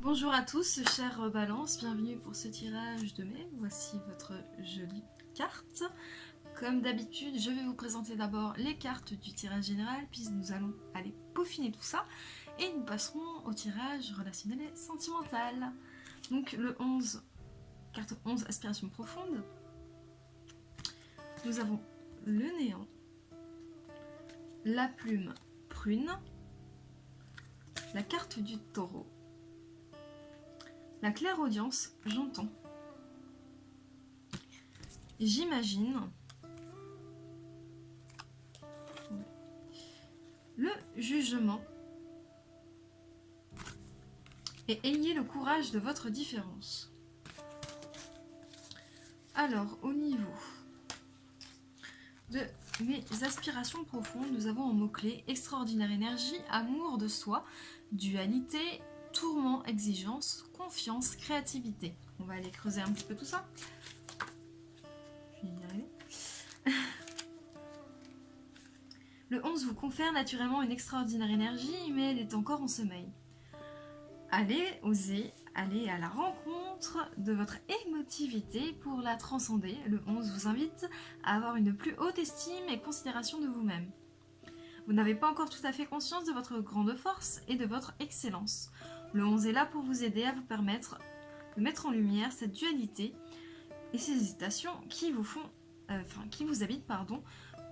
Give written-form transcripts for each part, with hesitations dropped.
Bonjour à tous, chère Balance, bienvenue pour ce tirage de mai. Voici votre jolie carte. Comme d'habitude, je vais vous présenter d'abord les cartes du tirage général, puis nous allons aller peaufiner tout ça et nous passerons au tirage relationnel et sentimental. Donc le 11, carte 11, aspiration profonde. Nous avons le néant, la plume prune, la carte du taureau, la clairaudience, j'entends. J'imagine. Le jugement. Et ayez le courage de votre différence. Alors, au niveau de mes aspirations profondes, nous avons en mots-clés extraordinaire énergie, amour de soi, dualité, tourment, exigence, confiance, créativité. On va aller creuser un petit peu tout ça. Je vais y arriver. Le 11 vous confère naturellement une extraordinaire énergie, mais elle est encore en sommeil. Allez, osez, allez à la rencontre de votre émotivité pour la transcender. Le 11 vous invite à avoir une plus haute estime et considération de vous-même. Vous n'avez pas encore tout à fait conscience de votre grande force et de votre excellence. Le 11 est là pour vous aider à vous permettre de mettre en lumière cette dualité et ces hésitations qui vous habitent,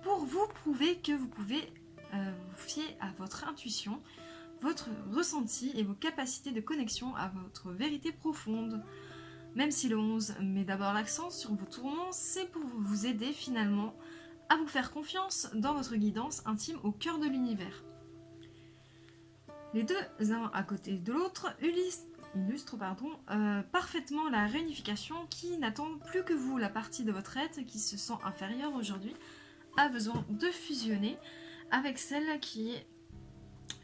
pour vous prouver que vous pouvez vous fier à votre intuition, votre ressenti et vos capacités de connexion à votre vérité profonde. Même si le 11 met d'abord l'accent sur vos tourments, c'est pour vous aider finalement à vous faire confiance dans votre guidance intime au cœur de l'univers. Les deux, l'un à côté de l'autre, illustrent parfaitement la réunification qui n'attend plus que vous. La partie de votre être qui se sent inférieure aujourd'hui a besoin de fusionner avec celle qui est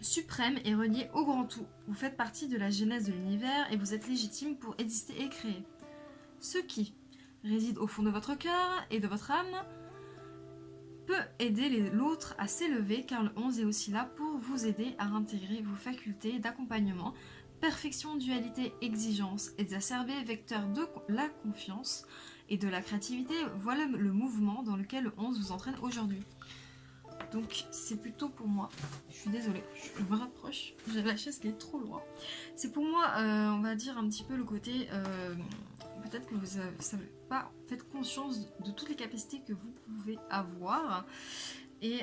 suprême et reliée au grand tout. Vous faites partie de la genèse de l'univers et vous êtes légitime pour exister et créer. Ce qui réside au fond de votre cœur et de votre âme peut aider l'autre à s'élever, car le 11 est aussi là pour vous aider à intégrer vos facultés d'accompagnement, perfection, dualité, exigence, exacerbé, vecteur de la confiance et de la créativité. Voilà le mouvement dans lequel le 11 vous entraîne aujourd'hui. Donc c'est plutôt pour moi, je suis désolée, je me rapproche, j'ai la chaise qui est trop loin. C'est pour moi, on va dire un petit peu le côté, peut-être que vous n'avez pas fait conscience de toutes les capacités que vous pouvez avoir. Et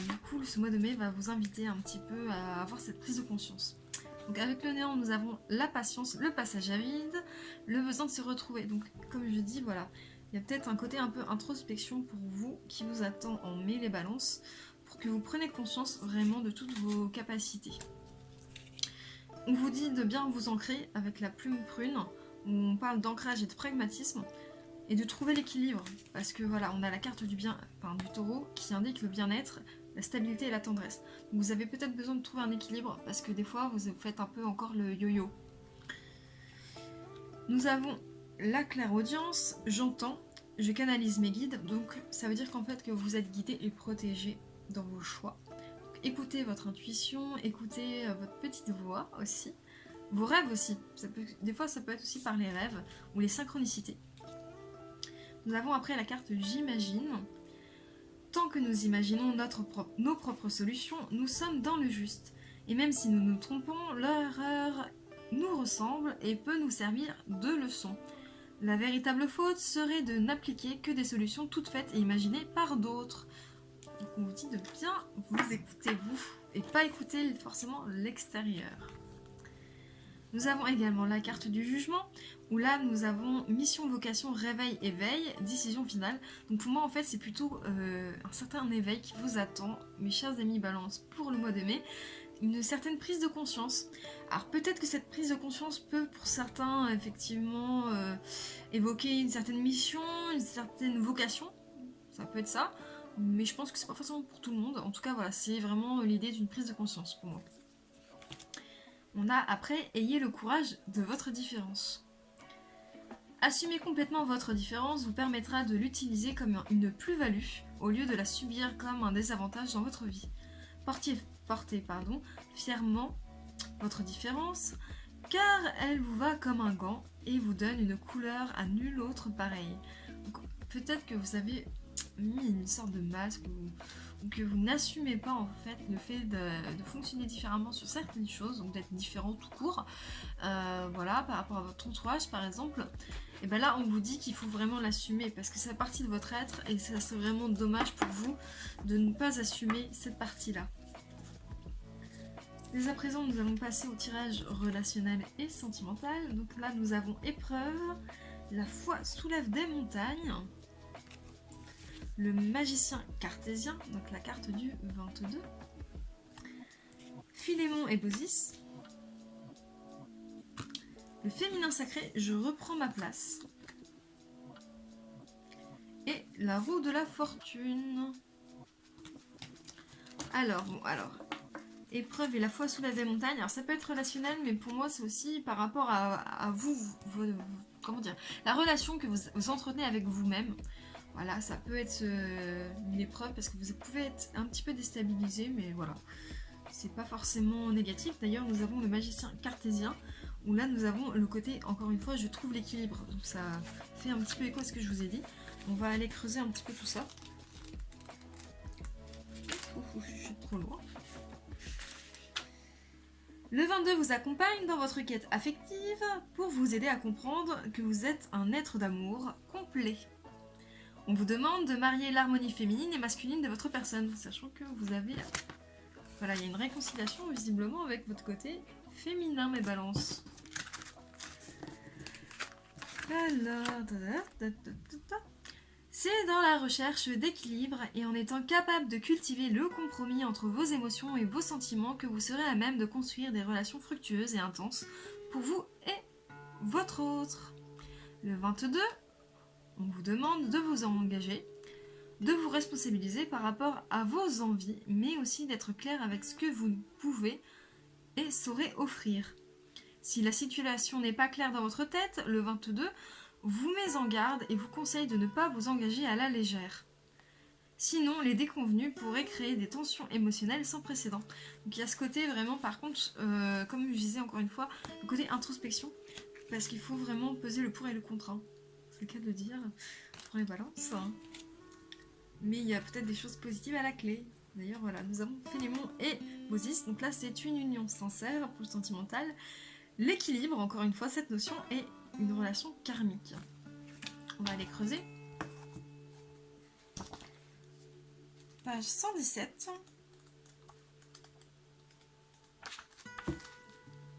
du coup, ce mois de mai va vous inviter un petit peu à avoir cette prise de conscience. Donc avec le néant, nous avons la patience, le passage à vide, le besoin de se retrouver. Donc comme je dis, voilà, il y a peut-être un côté un peu introspection pour vous qui vous attend en mai les balances, pour que vous preniez conscience vraiment de toutes vos capacités. On vous dit de bien vous ancrer avec la plume prune, où on parle d'ancrage et de pragmatisme, et de trouver l'équilibre, parce que voilà, on a la carte du taureau qui indique le bien-être, la stabilité et la tendresse. Donc vous avez peut-être besoin de trouver un équilibre, parce que des fois vous faites un peu encore le yo-yo. Nous avons la clairaudience, j'entends, je canalise mes guides, donc ça veut dire qu'en fait que vous êtes guidé et protégé dans vos choix. Donc, écoutez votre intuition, écoutez votre petite voix aussi, vos rêves aussi, des fois ça peut être aussi par les rêves ou les synchronicités. Nous avons après la carte j'imagine. Tant que nous imaginons nos propres solutions, nous sommes dans le juste. Et même si nous nous trompons, l'erreur nous ressemble et peut nous servir de leçon. La véritable faute serait de n'appliquer que des solutions toutes faites et imaginées par d'autres. Donc on vous dit de bien vous écouter vous et pas écouter forcément l'extérieur. Nous avons également la carte du jugement, où là nous avons mission, vocation, réveil, éveil, décision finale. Donc pour moi en fait c'est plutôt un certain éveil qui vous attend, mes chers amis Balance, pour le mois de mai. Une certaine prise de conscience. Alors peut-être que cette prise de conscience peut pour certains effectivement évoquer une certaine mission, une certaine vocation, ça peut être ça, mais je pense que c'est pas forcément pour tout le monde. En tout cas voilà, c'est vraiment l'idée d'une prise de conscience pour moi. On a après, ayez le courage de votre différence. Assumer complètement votre différence vous permettra de l'utiliser comme une plus-value au lieu de la subir comme un désavantage dans votre vie. Portez fièrement votre différence car elle vous va comme un gant et vous donne une couleur à nul autre pareille. Peut-être que vous avez mis une sorte de masque ou que vous n'assumez pas en fait le fait de fonctionner différemment sur certaines choses, donc d'être différent tout court, voilà, par rapport à votre entourage par exemple. Et bien là on vous dit qu'il faut vraiment l'assumer parce que c'est partie de votre être et ça serait vraiment dommage pour vous de ne pas assumer cette partie-là. Dès à présent, nous allons passer au tirage relationnel et sentimental. Donc là, nous avons épreuve, la foi soulève des montagnes, le magicien cartésien, donc la carte du 22, Philémon et Bosis, le féminin sacré, je reprends ma place, et la roue de la fortune. Alors, épreuve et la foi soulève des montagnes. Alors ça peut être relationnel, mais pour moi c'est aussi par rapport à vous, comment dire, la relation que vous entretenez avec vous-même. Voilà, ça peut être une épreuve parce que vous pouvez être un petit peu déstabilisé, mais voilà, c'est pas forcément négatif. D'ailleurs, nous avons le magicien cartésien, où là nous avons le côté, encore une fois, je trouve l'équilibre. Donc ça fait un petit peu écho à ce que je vous ai dit. On va aller creuser un petit peu tout ça. Je suis trop loin. Le 22 vous accompagne dans votre quête affective pour vous aider à comprendre que vous êtes un être d'amour complet. On vous demande de marier l'harmonie féminine et masculine de votre personne, sachant que vous avez... Voilà, il y a une réconciliation visiblement avec votre côté féminin, mes balances. Alors... C'est dans la recherche d'équilibre et en étant capable de cultiver le compromis entre vos émotions et vos sentiments que vous serez à même de construire des relations fructueuses et intenses pour vous et votre autre. Le 22, on vous demande de vous engager, de vous responsabiliser par rapport à vos envies, mais aussi d'être clair avec ce que vous pouvez et saurez offrir. Si la situation n'est pas claire dans votre tête, le 22 vous met en garde et vous conseille de ne pas vous engager à la légère. Sinon, les déconvenus pourraient créer des tensions émotionnelles sans précédent. Donc il y a ce côté vraiment, par contre, comme je disais encore une fois, le côté introspection, parce qu'il faut vraiment peser le pour et le contre. Hein. C'est le cas de le dire pour les balances. Hein. Mais il y a peut-être des choses positives à la clé. D'ailleurs, voilà, nous avons Philémon et Bosis. Donc là, c'est une union sincère pour le sentimental. L'équilibre, encore une fois, cette notion est une relation karmique. On va aller creuser. Page 117.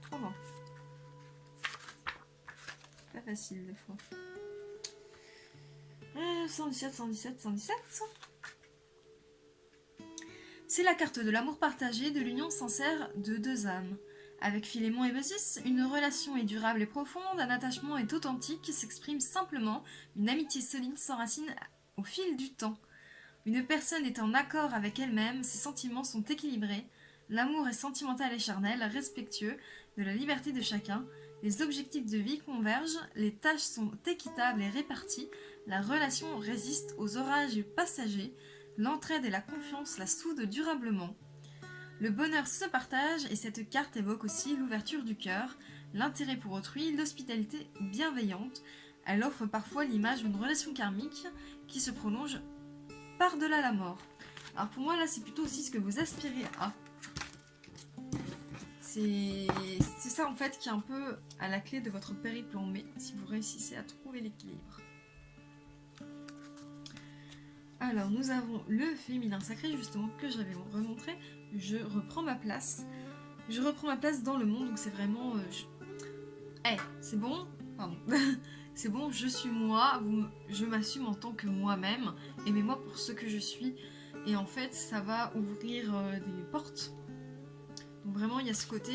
Trop bon. Pas facile des fois. 117, 117, 117. C'est la carte de l'amour partagé, de l'union sincère de deux âmes. Avec Philémon et Bosis, une relation est durable et profonde, un attachement est authentique, s'exprime simplement, une amitié solide s'enracine au fil du temps. Une personne est en accord avec elle-même, ses sentiments sont équilibrés, l'amour est sentimental et charnel, respectueux de la liberté de chacun, les objectifs de vie convergent, les tâches sont équitables et réparties, la relation résiste aux orages passagers, l'entraide et la confiance la soudent durablement. Le bonheur se partage et cette carte évoque aussi l'ouverture du cœur, l'intérêt pour autrui, l'hospitalité bienveillante. Elle offre parfois l'image d'une relation karmique qui se prolonge par-delà la mort. Alors pour moi là c'est plutôt aussi ce que vous aspirez à. C'est ça en fait qui est un peu à la clé de votre périple en mai, si vous réussissez à trouver l'équilibre. Alors nous avons le féminin sacré justement que j'avais remontré. Je reprends ma place. Je reprends ma place dans le monde, donc c'est vraiment... c'est bon. Pardon. C'est bon, je suis moi, je m'assume en tant que moi-même, aimez-moi pour ce que je suis. Et en fait, ça va ouvrir des portes. Donc vraiment, il y a ce côté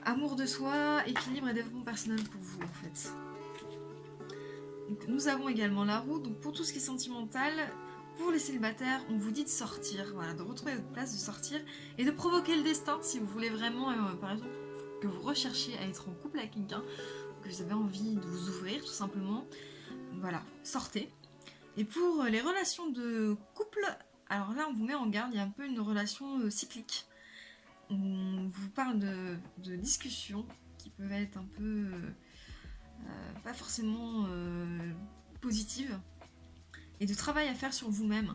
amour de soi, équilibre et développement personnel pour vous, en fait. Donc, nous avons également la roue, donc pour tout ce qui est sentimental, pour les célibataires, on vous dit de sortir, voilà, de retrouver votre place, de sortir, et de provoquer le destin, si vous voulez vraiment, par exemple, que vous recherchez à être en couple avec quelqu'un, que vous avez envie de vous ouvrir, tout simplement, voilà, sortez. Et pour les relations de couple, alors là, on vous met en garde, il y a un peu une relation cyclique. On vous parle de discussion, qui peuvent être un peu pas forcément positives, et de travail à faire sur vous-même.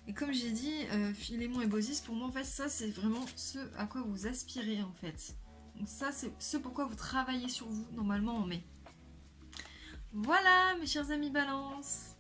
Et comme j'ai dit, Philémon et Baucis, pour moi en fait ça c'est vraiment ce à quoi vous aspirez en fait. Donc ça c'est ce pourquoi vous travaillez sur vous normalement en mai. Voilà mes chers amis Balance.